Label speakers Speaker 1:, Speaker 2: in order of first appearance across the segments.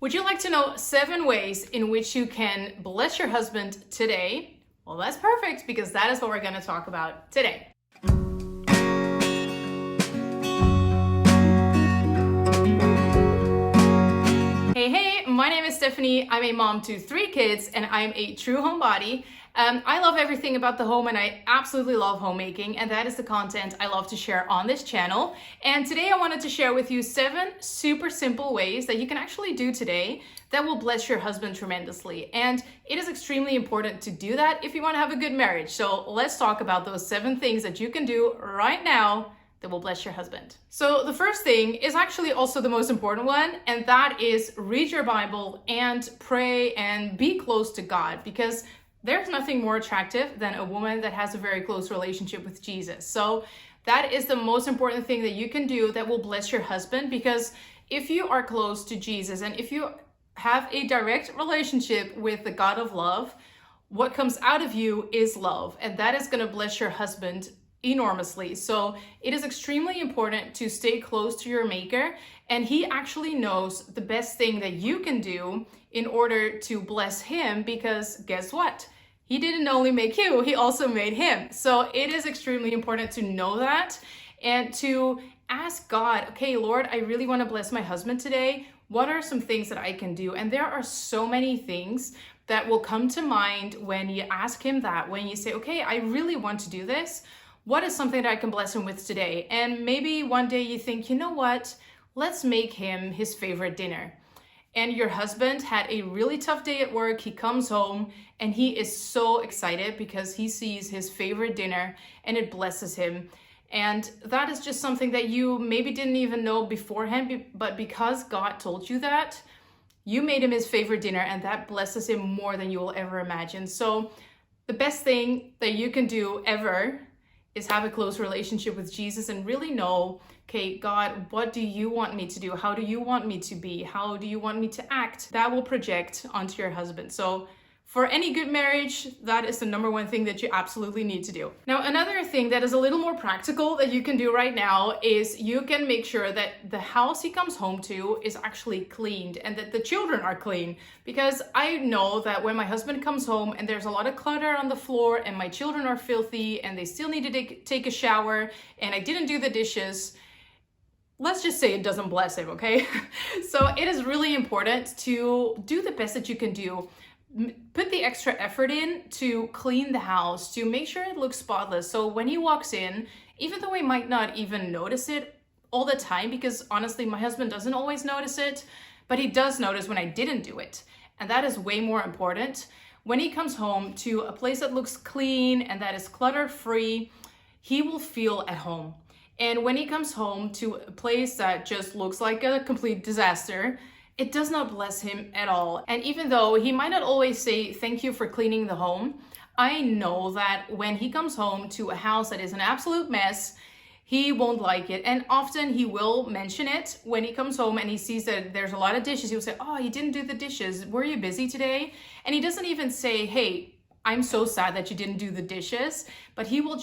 Speaker 1: Would you like to know 7 ways in which you can bless your husband today? Well, that's perfect because that is what we're going to talk about today. Hey, my name is Stephanie. I'm a mom to 3 kids and I'm a true homebody. I love everything about the home and I absolutely love homemaking, and that is the content I love to share on this channel. And today I wanted to share with you 7 super simple ways that you can actually do today that will bless your husband tremendously. And it is extremely important to do that if you want to have a good marriage. So let's talk about those 7 things that you can do right now that will bless your husband. So the first thing is actually also the most important one, and that is read your Bible and pray and be close to God, because there's nothing more attractive than a woman that has a very close relationship with Jesus. So that is the most important thing that you can do that will bless your husband, because if you are close to Jesus and if you have a direct relationship with the God of love, what comes out of you is love, and that is going to bless your husband enormously. So it is extremely important to stay close to your maker, and he actually knows the best thing that you can do in order to bless him, because guess what? He didn't only make you, he also made him. So it is extremely important to know that and to ask God, okay, Lord, I really want to bless my husband today. What are some things that I can do? And there are so many things that will come to mind when you ask him that, when you say, okay, I really want to do this. What is something that I can bless him with today? And maybe one day you think, you know what? Let's make him his favorite dinner. And your husband had a really tough day at work. He comes home and he is so excited because he sees his favorite dinner and it blesses him. And that is just something that you maybe didn't even know beforehand, but because God told you that, you made him his favorite dinner, and that blesses him more than you will ever imagine. So the best thing that you can do ever is have a close relationship with Jesus and really know, okay, God, what do you want me to do? How do you want me to be? How do you want me to act? That will project onto your husband. So for any good marriage, that is the number 1 thing that you absolutely need to do. Now, another thing that is a little more practical that you can do right now is you can make sure that the house he comes home to is actually cleaned and that the children are clean. Because I know that when my husband comes home and there's a lot of clutter on the floor and my children are filthy and they still need to take a shower and I didn't do the dishes, let's just say it doesn't bless him, okay? So it is really important to do the best that you can do. Put the extra effort in to clean the house, to make sure it looks spotless. So when he walks in, even though he might not even notice it all the time, because honestly, my husband doesn't always notice it, but he does notice when I didn't do it. And that is way more important. When he comes home to a place that looks clean and that is clutter-free, he will feel at home. And when he comes home to a place that just looks like a complete disaster, it does not bless him at all. And even though he might not always say thank you for cleaning the home, I know that when he comes home to a house that is an absolute mess, he won't like it. And often he will mention it when he comes home and he sees that there's a lot of dishes. He'll say, oh, you didn't do the dishes. Were you busy today? And he doesn't even say, hey, I'm so sad that you didn't do the dishes, but he will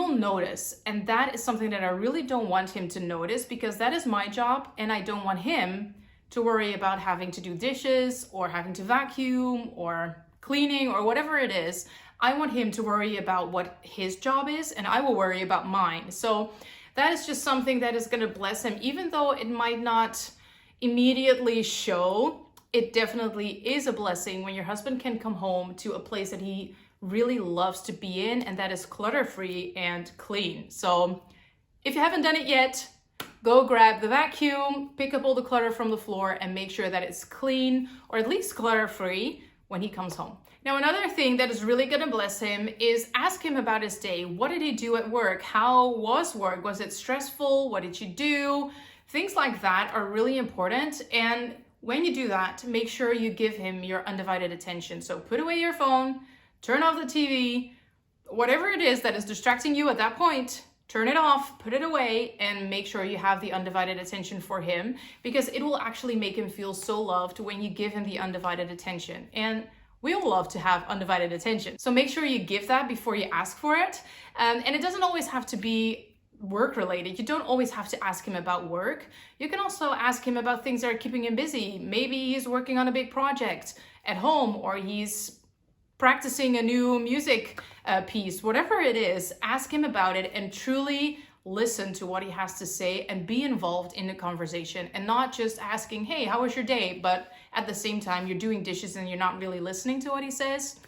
Speaker 1: notice. And that is something that I really don't want him to notice, because that is my job and I don't want him to worry about having to do dishes or having to vacuum or cleaning or whatever it is. I want him to worry about what his job is, and I will worry about mine. So that is just something that is going to bless him, even though it might not immediately show. It definitely is a blessing when your husband can come home to a place that he really loves to be in and that is clutter-free and clean. So if you haven't done it yet, go grab the vacuum, pick up all the clutter from the floor, and make sure that it's clean or at least clutter-free when he comes home. Now, another thing that is really going to bless him is ask him about his day. What did he do at work? How was work? Was it stressful? What did you do? Things like that are really important. And when you do that, make sure you give him your undivided attention. So put away your phone, turn off the TV, whatever it is that is distracting you at that point, turn it off, put it away, and make sure you have the undivided attention for him, because it will actually make him feel so loved when you give him the undivided attention. And we all love to have undivided attention. So make sure you give that before you ask for it. And it doesn't always have to be work related. You don't always have to ask him about work. You can also ask him about things that are keeping him busy. Maybe he's working on a big project at home, or he's practicing a new music piece, whatever it is. Ask him about it and truly listen to what he has to say and be involved in the conversation, and not just asking, hey, how was your day? But at the same time, you're doing dishes and you're not really listening to what he says.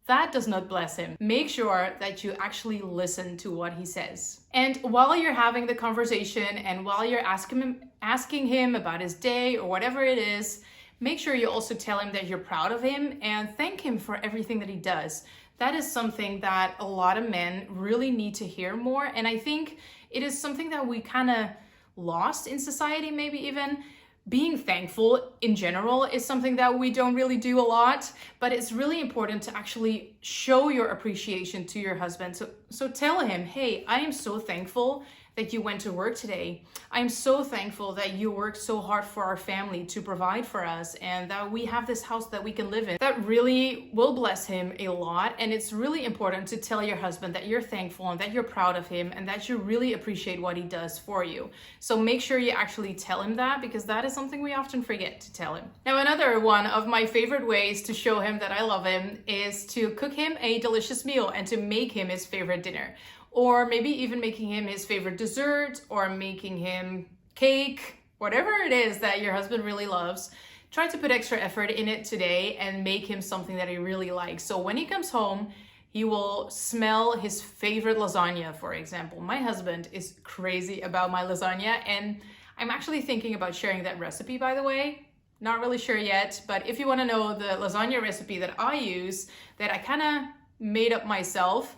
Speaker 1: That does not bless him. Make sure that you actually listen to what he says. And while you're having the conversation and while you're asking him about his day or whatever it is, make sure you also tell him that you're proud of him and thank him for everything that he does. That is something that a lot of men really need to hear more. And I think it is something that we kind of lost in society, maybe even. Being thankful in general is something that we don't really do a lot, but it's really important to actually show your appreciation to your husband. So tell him, hey, I am so thankful that you went to work today. I'm so thankful that you worked so hard for our family to provide for us, and that we have this house that we can live in. That really will bless him a lot. And it's really important to tell your husband that you're thankful and that you're proud of him and that you really appreciate what he does for you. So make sure you actually tell him that, because that is something we often forget to tell him. Now, another one of my favorite ways to show him that I love him is to cook him a delicious meal and to make him his favorite dinner. Or maybe even making him his favorite dessert, or making him cake, whatever it is that your husband really loves. Try to put extra effort in it today and make him something that he really likes. So when he comes home, he will smell his favorite lasagna, for example. My husband is crazy about my lasagna, and I'm actually thinking about sharing that recipe, by the way. Not really sure yet, but if you want to know the lasagna recipe that I use, that I kind of made up myself,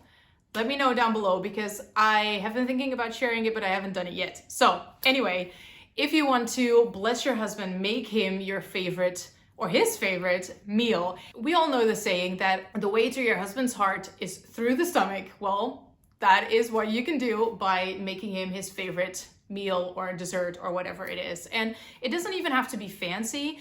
Speaker 1: let me know down below, because I have been thinking about sharing it, but I haven't done it yet. So anyway, if you want to bless your husband, make him your favorite or his favorite meal. We all know the saying that the way to your husband's heart is through the stomach. Well, that is what you can do by making him his favorite meal or dessert or whatever it is. And it doesn't even have to be fancy.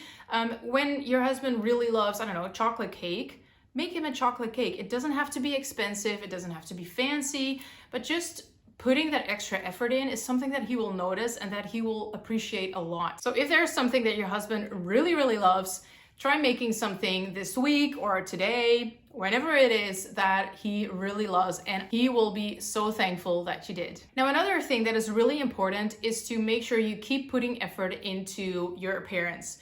Speaker 1: When your husband really loves, I don't know, chocolate cake, make him a chocolate cake. It doesn't have to be expensive. It doesn't have to be fancy, but just putting that extra effort in is something that he will notice and that he will appreciate a lot. So if there's something that your husband really, really loves, try making something this week or today, whenever it is that he really loves, and he will be so thankful that you did. Now, another thing that is really important is to make sure you keep putting effort into your appearance.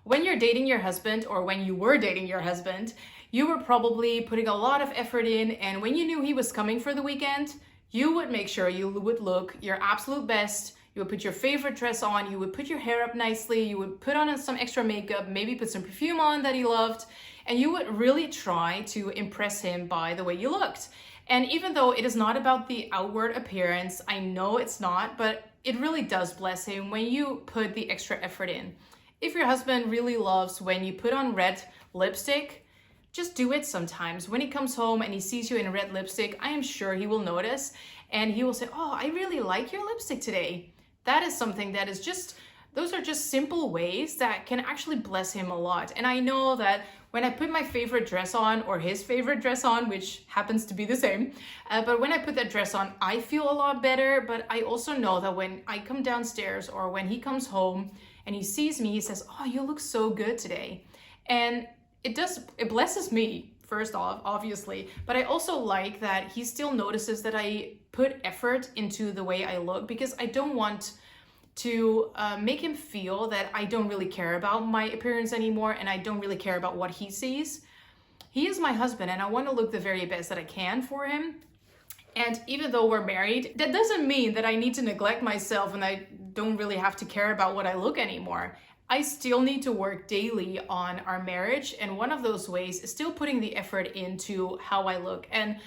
Speaker 1: When you're dating your husband, or when you were dating your husband, you were probably putting a lot of effort in, and when you knew he was coming for the weekend, you would make sure you would look your absolute best. You would put your favorite dress on, you would put your hair up nicely, you would put on some extra makeup, maybe put some perfume on that he loved, and you would really try to impress him by the way you looked. And even though it is not about the outward appearance, I know it's not, but it really does bless him when you put the extra effort in. If your husband really loves when you put on red lipstick, just do it sometimes. When he comes home and he sees you in red lipstick, I am sure he will notice, and he will say, oh, I really like your lipstick today. That is something that is just, those are just simple ways that can actually bless him a lot. And I know that when I put my favorite dress on, or his favorite dress on, which happens to be the same, but when I put that dress on, I feel a lot better. But I also know that when I come downstairs, or when he comes home and he sees me, he says, oh, you look so good today. And it blesses me, first off, obviously, but I also like that he still notices that I put effort into the way I look, because I don't want to make him feel that I don't really care about my appearance anymore, and I don't really care about what he sees. He is my husband, and I want to look the very best that I can for him. And even though we're married, that doesn't mean that I need to neglect myself and I don't really have to care about what I look anymore. I still need to work daily on our marriage, and one of those ways is still putting the effort into how I look. And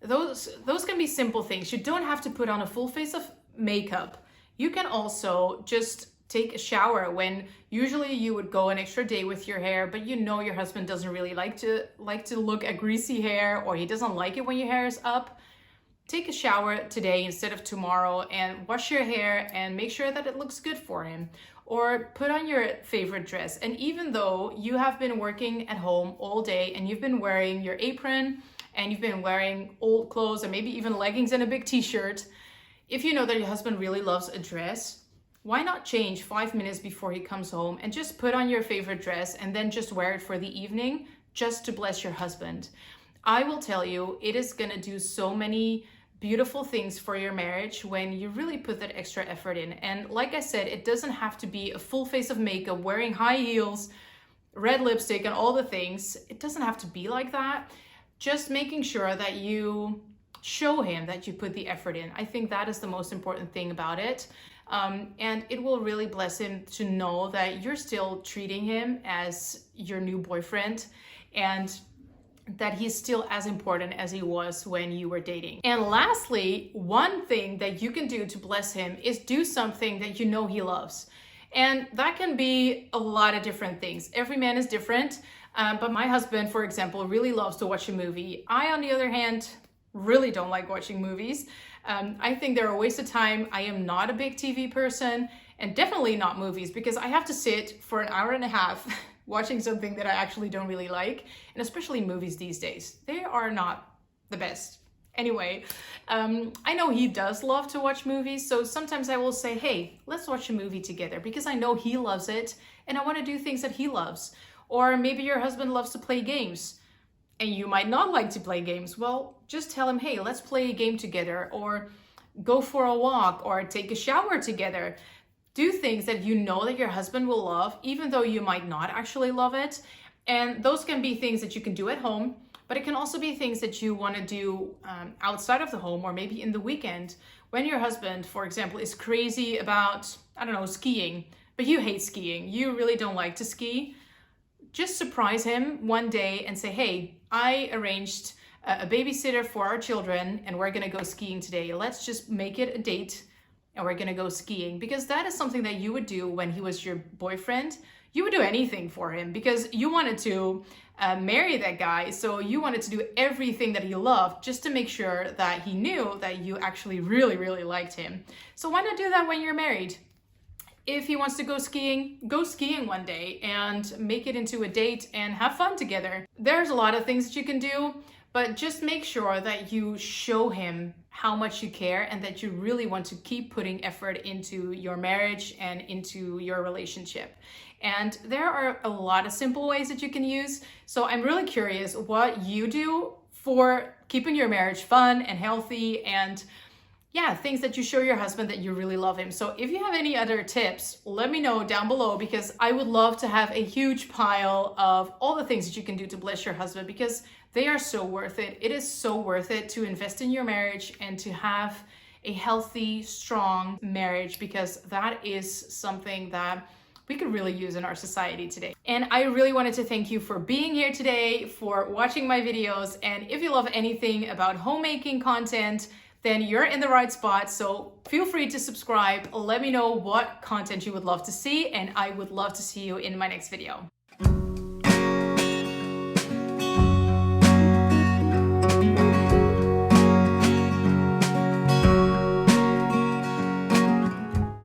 Speaker 1: those can be simple things. You don't have to put on a full face of makeup. You can also just take a shower when usually you would go an extra day with your hair, but you know your husband doesn't really like to look at greasy hair, or he doesn't like it when your hair is up. Take a shower today instead of tomorrow, and wash your hair and make sure that it looks good for him. Or put on your favorite dress. And even though you have been working at home all day and you've been wearing your apron and you've been wearing old clothes and maybe even leggings and a big t-shirt, If you know that your husband really loves a dress, why not change 5 minutes before he comes home and just put on your favorite dress and then just wear it for the evening just to bless your husband? I will tell you, it is going to do so many beautiful things for your marriage when you really put that extra effort in. And like I said, it doesn't have to be a full face of makeup, wearing high heels, red lipstick, and all the things. It doesn't have to be like that. Just making sure that you show him that you put the effort in. I think that is the most important thing about it. And it will really bless him to know that you're still treating him as your new boyfriend, and that he's still as important as he was when you were dating. And lastly, one thing that you can do to bless him is do something that you know he loves. And that can be a lot of different things. Every man is different, but my husband, for example, really loves to watch a movie. I, on the other hand, really don't like watching movies. I think they're a waste of time. I am not a big TV person, and definitely not movies, because I have to sit for an hour and a half watching something that I actually don't really like. And especially movies these days, they are not the best. Anyway, I know he does love to watch movies, so sometimes I will say, hey, let's watch a movie together, because I know he loves it and I want to do things that he loves. Or maybe your husband loves to play games and you might not like to play games. Well, just tell him, hey, let's play a game together, or go for a walk, or take a shower together. Do things that you know that your husband will love, even though you might not actually love it. And those can be things that you can do at home, but it can also be things that you want to do outside of the home, or maybe in the weekend. When your husband, for example, is crazy about, I don't know, skiing, but you hate skiing, you really don't like to ski, just surprise him one day and say, hey, I arranged a babysitter for our children and we're going to go skiing today. Let's just make it a date and we're going to go skiing. Because that is something that you would do when he was your boyfriend. You would do anything for him because you wanted to marry that guy. So you wanted to do everything that he loved just to make sure that he knew that you actually really, really liked him. So why not do that when you're married? If he wants to go skiing one day and make it into a date and have fun together. There's a lot of things that you can do, but just make sure that you show him how much you care and that you really want to keep putting effort into your marriage and into your relationship. And there are a lot of simple ways that you can use. So I'm really curious what you do for keeping your marriage fun and healthy, and things that you show your husband that you really love him. So if you have any other tips, let me know down below, because I would love to have a huge pile of all the things that you can do to bless your husband, because they are so worth it. It is so worth it to invest in your marriage and to have a healthy, strong marriage, because that is something that we could really use in our society today. And I really wanted to thank you for being here today, for watching my videos. And if you love anything about homemaking content, then you're in the right spot. So feel free to subscribe. Let me know what content you would love to see, and I would love to see you in my next video.